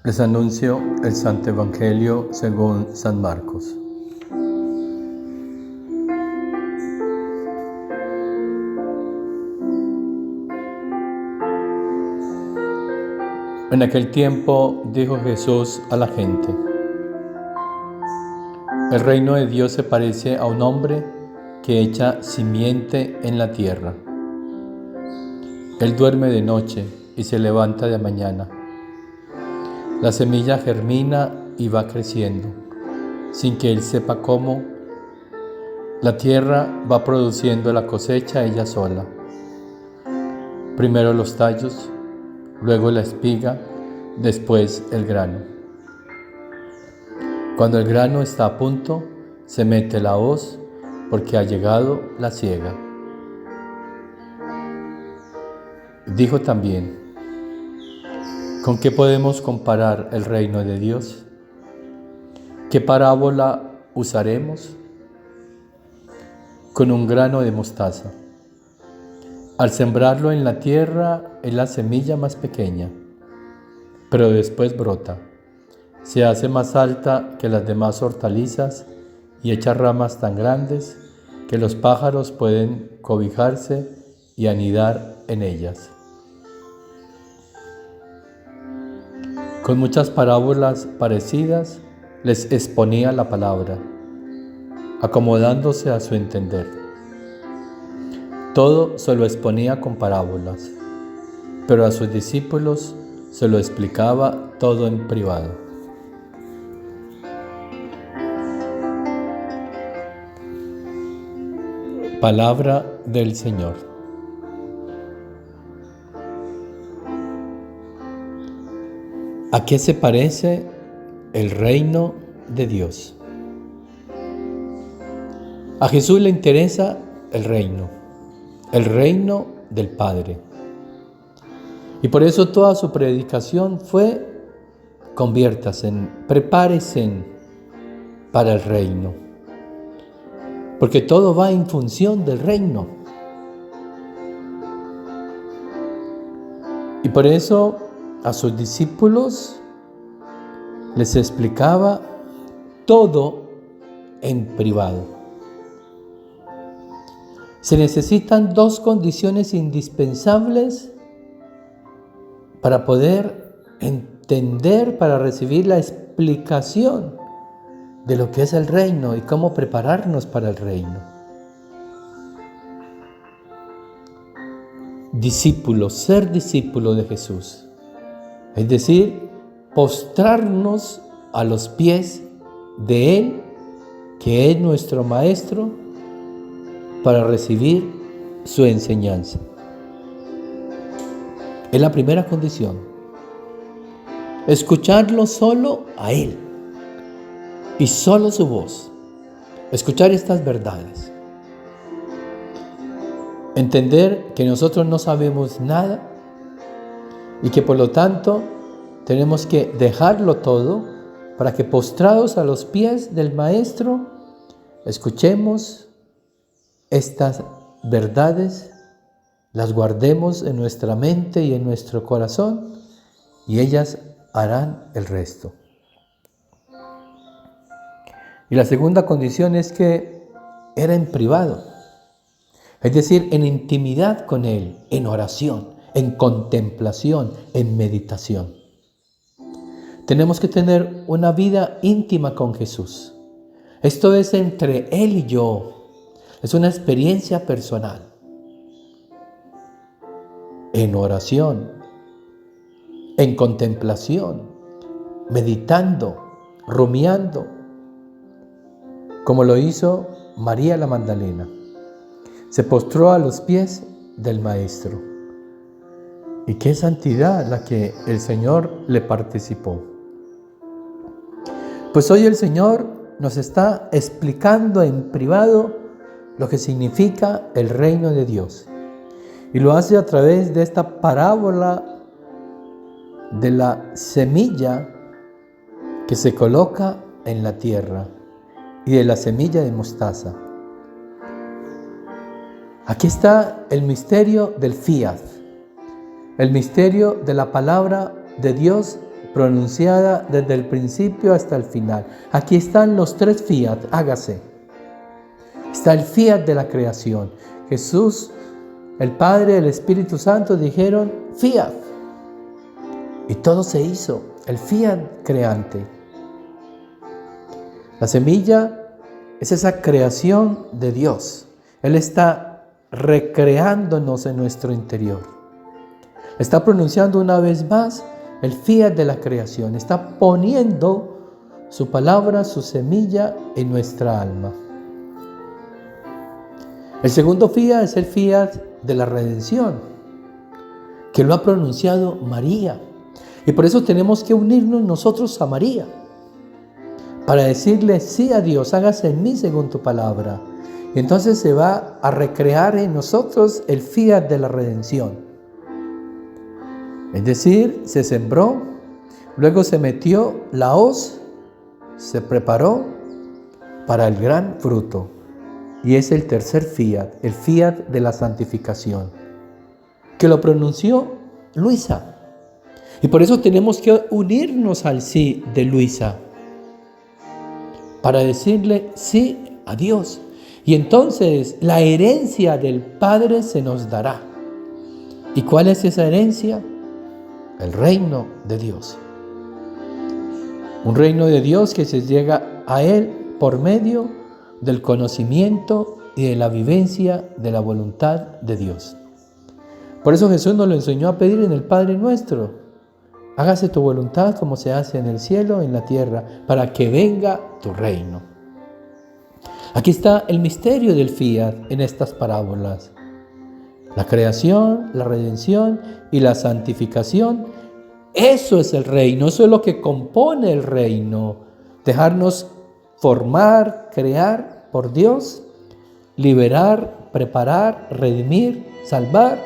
Les anuncio el Santo Evangelio según San Marcos. En aquel tiempo dijo Jesús a la gente: el reino de Dios se parece a un hombre que echa simiente en la tierra. Él duerme de noche y se levanta de mañana. La semilla germina y va creciendo, sin que él sepa cómo. La tierra va produciendo la cosecha ella sola. Primero los tallos, luego la espiga, después el grano. Cuando el grano está a punto, se mete la hoz, porque ha llegado la siega. Dijo también: ¿con qué podemos comparar el reino de Dios? ¿Qué parábola usaremos? Con un grano de mostaza. Al sembrarlo en la tierra es la semilla más pequeña, pero después brota, se hace más alta que las demás hortalizas y echa ramas tan grandes que los pájaros pueden cobijarse y anidar en ellas. Con muchas parábolas parecidas les exponía la palabra, acomodándose a su entender. Todo se lo exponía con parábolas, pero a sus discípulos se lo explicaba todo en privado. Palabra del Señor. ¿A qué se parece el reino de Dios? A Jesús le interesa el reino del Padre. Y por eso toda su predicación fue: conviértase, prepárese para el reino. Porque todo va en función del reino. Y por eso a sus discípulos les explicaba todo en privado. Se necesitan dos condiciones indispensables para poder entender, para recibir la explicación de lo que es el reino y cómo prepararnos para el reino. Ser discípulo de Jesús, es decir, postrarnos a los pies de Él, que es nuestro Maestro, para recibir su enseñanza. Es la primera condición. Escucharlo solo a Él y solo su voz. Escuchar estas verdades. Entender que nosotros no sabemos nada y que por lo tanto tenemos que dejarlo todo para que, postrados a los pies del Maestro, escuchemos estas verdades, las guardemos en nuestra mente y en nuestro corazón, y ellas harán el resto. Y la segunda condición es que era en privado, es decir, en intimidad con Él, en oración, en contemplación, en meditación. Tenemos que tener una vida íntima con Jesús. Esto es entre Él y yo. Es una experiencia personal. En oración, en contemplación, meditando, rumiando, como lo hizo María la Magdalena. Se postró a los pies del Maestro. Y qué santidad la que el Señor le participó. Pues hoy el Señor nos está explicando en privado lo que significa el reino de Dios. Y lo hace a través de esta parábola de la semilla que se coloca en la tierra y de la semilla de mostaza. Aquí está el misterio del fiat, el misterio de la palabra de Dios pronunciada desde el principio hasta el final. Aquí están los tres fiat, hágase. Está el fiat de la creación. Jesús, el Padre, el Espíritu Santo dijeron fiat. Y todo se hizo, el fiat creante. La semilla es esa creación de Dios. Él está recreándonos en nuestro interior. Está pronunciando una vez más el fiat de la creación. Está poniendo su palabra, su semilla en nuestra alma. El segundo fiat es el fiat de la redención, que lo ha pronunciado María. Y por eso tenemos que unirnos nosotros a María, para decirle sí a Dios, hágase en mí según tu palabra. Y entonces se va a recrear en nosotros el fiat de la redención. Es decir, se sembró, luego se metió la hoz, se preparó para el gran fruto. Y es el tercer fiat, el fiat de la santificación, que lo pronunció Luisa. Y por eso tenemos que unirnos al sí de Luisa, para decirle sí a Dios. Y entonces la herencia del Padre se nos dará. ¿Y cuál es esa herencia? El reino de Dios. Un reino de Dios que se llega a Él por medio del conocimiento y de la vivencia de la voluntad de Dios. Por eso Jesús nos lo enseñó a pedir en el Padre Nuestro. Hágase tu voluntad como se hace en el cielo, en la tierra, para que venga tu reino. Aquí está el misterio del fiat en estas parábolas. La creación, la redención y la santificación. Eso es el reino, eso es lo que compone el reino. Dejarnos formar, crear por Dios, liberar, preparar, redimir, salvar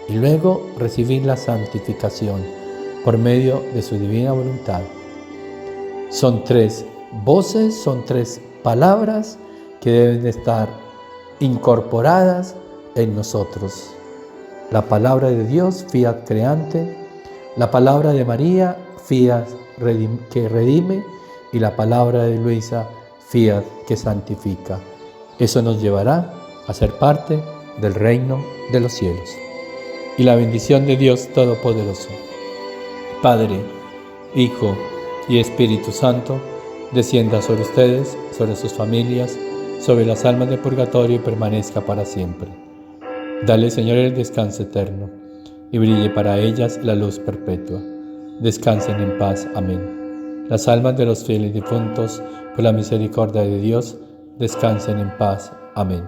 y luego recibir la santificación por medio de su divina voluntad. Son tres voces, son tres palabras que deben de estar incorporadas en nosotros. La palabra de Dios, fiat creante, la palabra de María, fiat que redime, y la palabra de Luisa, fiat que santifica. Eso nos llevará a ser parte del reino de los cielos. Y la bendición de Dios Todopoderoso, Padre, Hijo y Espíritu Santo, descienda sobre ustedes, sobre sus familias, sobre las almas del purgatorio y permanezca para siempre. Dale, Señor, el descanso eterno y brille para ellas la luz perpetua. Descansen en paz. Amén. Las almas de los fieles difuntos, por la misericordia de Dios, descansen en paz. Amén.